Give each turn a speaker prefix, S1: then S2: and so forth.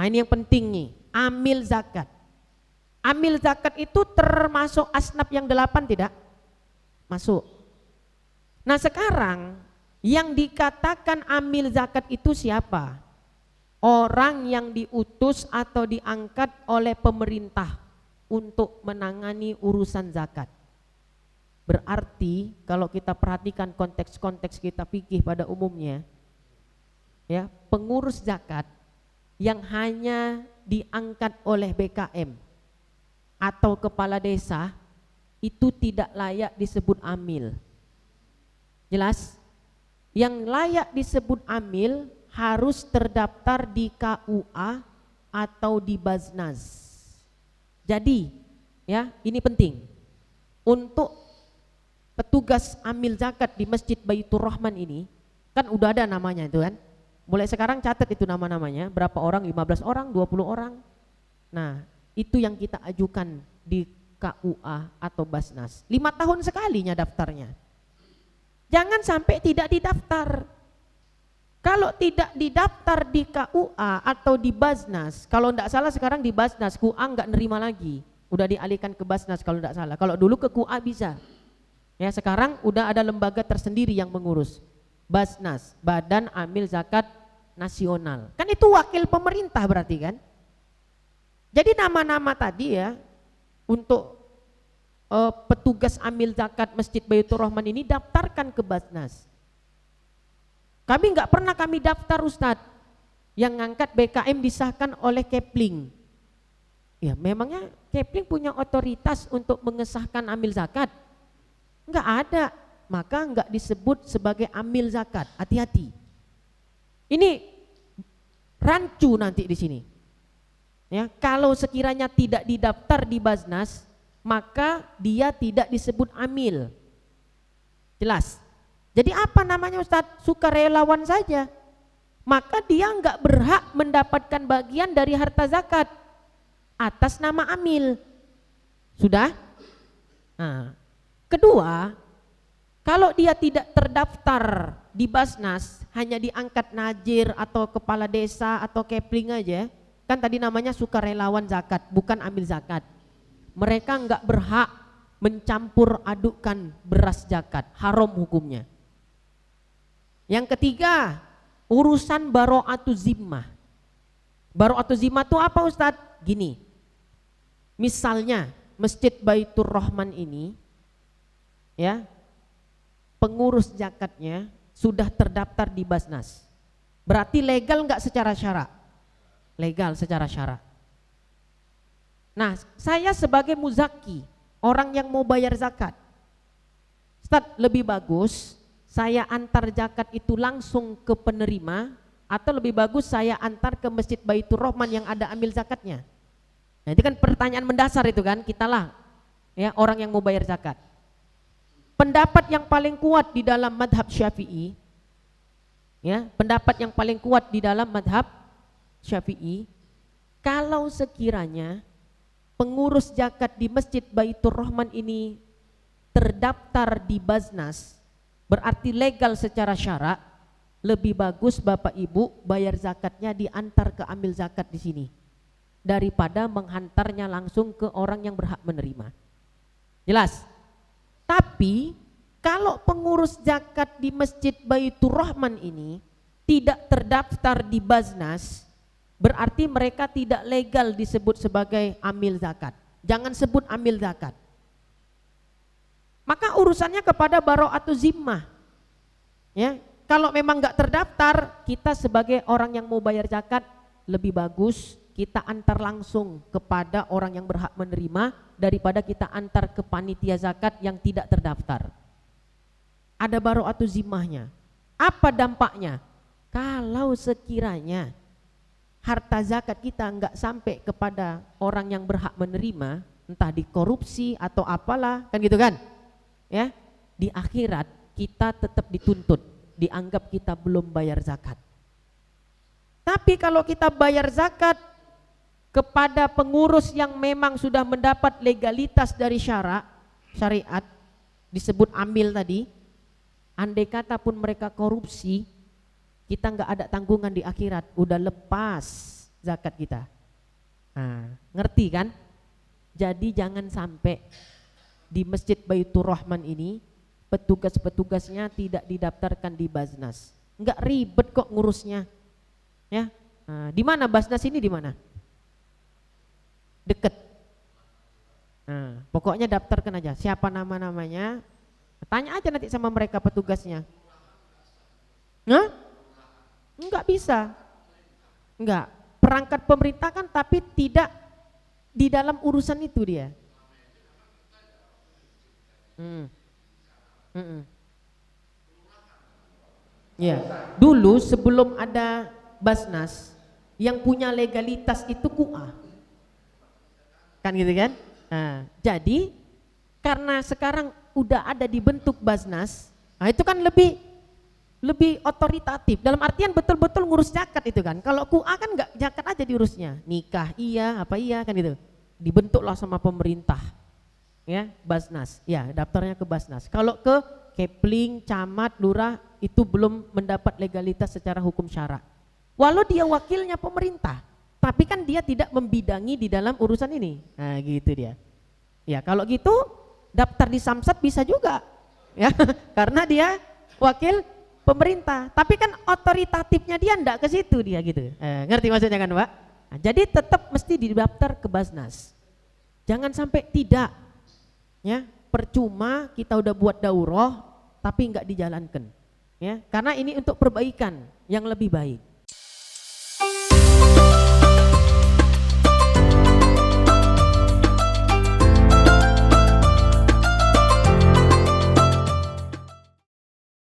S1: Nah ini yang penting nih, amil zakat. Amil zakat itu termasuk asnaf yang 8 tidak? Masuk. Nah sekarang yang dikatakan amil zakat itu siapa? Orang yang diutus atau diangkat oleh pemerintah untuk menangani urusan zakat. Berarti kalau kita perhatikan konteks-konteks kita fikih pada umumnya, ya, pengurus zakat yang hanya diangkat oleh BKM atau kepala desa itu tidak layak disebut amil. Jelas? Yang layak disebut amil harus terdaftar di KUA atau di Baznas. Jadi, ya, ini penting. Untuk petugas amil zakat di Masjid Baitur Rahman ini, kan udah ada namanya itu kan. Mulai sekarang catat itu nama-namanya, berapa orang, 15 orang, 20 orang. Nah, itu yang kita ajukan di KUA atau Baznas. 5 tahun sekalinya daftarnya. Jangan sampai tidak didaftar. Kalau tidak didaftar di KUA atau di Baznas, kalau tidak salah sekarang di Baznas, KUA nggak nerima lagi, udah dialihkan ke Baznas kalau tidak salah. Kalau dulu ke KUA bisa, ya sekarang udah ada lembaga tersendiri yang mengurus, Baznas, Badan Amil Zakat Nasional. Kan itu wakil pemerintah berarti kan? Jadi nama-nama tadi ya untuk petugas amil zakat Masjid Baitur Rahman ini daftarkan ke Baznas. Kami nggak pernah kami daftar Ustadz, yang ngangkat BKM disahkan oleh Kepling. Ya memangnya Kepling punya otoritas untuk mengesahkan amil zakat? Nggak ada, maka nggak disebut sebagai amil zakat. Hati-hati. Ini rancu nanti di sini. Ya, kalau sekiranya tidak didaftar di Baznas, maka dia tidak disebut amil. Jelas? Jadi apa namanya Ustadz? Sukarelawan saja. Maka dia enggak berhak mendapatkan bagian dari harta zakat atas nama amil. Sudah? Nah, kedua, kalau dia tidak terdaftar di Baznas, hanya diangkat najir atau kepala desa atau kepling aja, kan tadi namanya sukarelawan zakat, bukan amil zakat. Mereka enggak berhak mencampur adukkan beras zakat, haram hukumnya. Yang ketiga, urusan baro'atu zimmah. Baro'atu zimmah itu apa Ustadz? Gini, misalnya Masjid Baitur Rahman ini, ya, pengurus zakatnya sudah terdaftar di Baznas. Berarti legal nggak secara syarak? Legal secara syarak. Nah, saya sebagai muzaki, orang yang mau bayar zakat, Ustadz, lebih bagus saya antar zakat itu langsung ke penerima atau lebih bagus saya antar ke Masjid Baitur Rahman yang ada amil zakatnya? Nah, itu kan pertanyaan mendasar itu kan, kita lah ya orang yang mau bayar zakat. Pendapat yang paling kuat di dalam madhab Syafi'i, ya, pendapat yang paling kuat di dalam madhab Syafi'i, kalau sekiranya pengurus zakat di Masjid Baitur Rahman ini terdaftar di Baznas, berarti legal secara syarak, lebih bagus Bapak Ibu bayar zakatnya diantar ke amil zakat di sini daripada menghantarnya langsung ke orang yang berhak menerima. Jelas? Tapi kalau pengurus zakat di Masjid Baitur Rahman ini tidak terdaftar di Baznas, berarti mereka tidak legal disebut sebagai amil zakat. Jangan sebut amil zakat. Maka urusannya kepada baro'atu zimmah. Ya, kalau memang nggak terdaftar, kita sebagai orang yang mau bayar zakat lebih bagus kita antar langsung kepada orang yang berhak menerima daripada kita antar ke panitia zakat yang tidak terdaftar. Ada baro'atu zimmahnya. Apa dampaknya? Kalau sekiranya harta zakat kita nggak sampai kepada orang yang berhak menerima, entah dikorupsi atau apalah, kan gitu kan? Ya, di akhirat kita tetap dituntut, dianggap kita belum bayar zakat. Tapi kalau kita bayar zakat kepada pengurus yang memang sudah mendapat legalitas dari syariat, disebut amil tadi, andai kata pun mereka korupsi, kita nggak ada tanggungan di akhirat, udah lepas zakat kita. Nah, ngerti kan? Jadi jangan sampai di Masjid Baitur Rahman ini petugas-petugasnya tidak didaftarkan di Basnas. Enggak ribet kok ngurusnya. Ya. Nah, di mana Basnas ini, di mana? Deket. Nah, pokoknya daftarkan aja. Siapa nama-namanya? Tanya aja nanti sama mereka petugasnya. Hah? Enggak bisa. Enggak. Perangkat pemerintah kan, tapi tidak di dalam urusan itu dia. Ya, dulu sebelum ada Basnas, yang punya legalitas itu KUA, kan gitu kan? Nah, jadi karena sekarang udah ada dibentuk Basnas, nah itu kan lebih otoritatif, dalam artian betul-betul ngurus zakat itu kan. Kalau KUA kan nggak zakat aja diurusnya, nikah iya, apa iya kan itu, dibentuklah sama pemerintah, ya Basnas, ya daftarnya ke Basnas. Kalau ke Kepling, camat, lurah itu belum mendapat legalitas secara hukum syara. Walau dia wakilnya pemerintah, tapi kan dia tidak membidangi di dalam urusan ini. Nah gitu dia. Ya kalau gitu daftar di Samsat bisa juga, ya karena dia wakil pemerintah. Tapi kan otoritatifnya dia enggak ke situ dia gitu. Ngerti maksudnya kan Pak? Nah, jadi tetap mesti didaftar ke Basnas. Jangan sampai tidak, ya percuma kita udah buat daurah tapi enggak dijalankan, ya karena ini untuk perbaikan yang lebih baik.